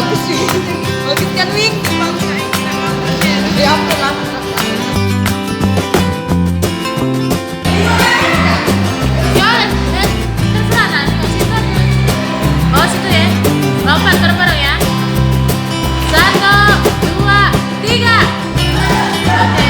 bagus sih. Bagus kan Wing? Di upload lah. Oh situ ya. Lompat bareng-bareng ya. 1, 2, 3. Oke.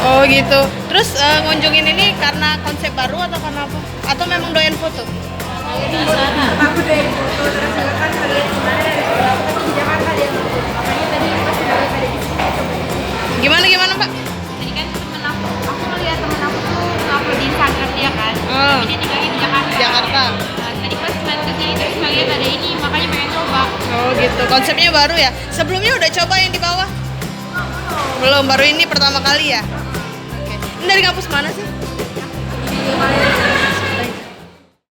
Oh gitu. Terus ngunjungin ini karena konsep baru atau karena apa? Atau memang doyan foto? Aku doyan foto terus juga kan kalian kemarin aku di Jakarta dia foto. Makanya tadi pas balik ada di sini coba. Gimana Mbak? Tadi kan temen aku ngeliat temen aku tuh upload di Instagram dia kan. Oh. Tapi dia tinggalnya di Jakarta. Jakarta. Nah, tadi pas main kesini terus ngeliat ada ini, makanya pengen coba. Oh gitu. Konsepnya baru ya. Sebelumnya udah coba yang di bawah? Belum, baru ini pertama kali ya. Oke. Ini dari kampus mana sih? Di Malaysia.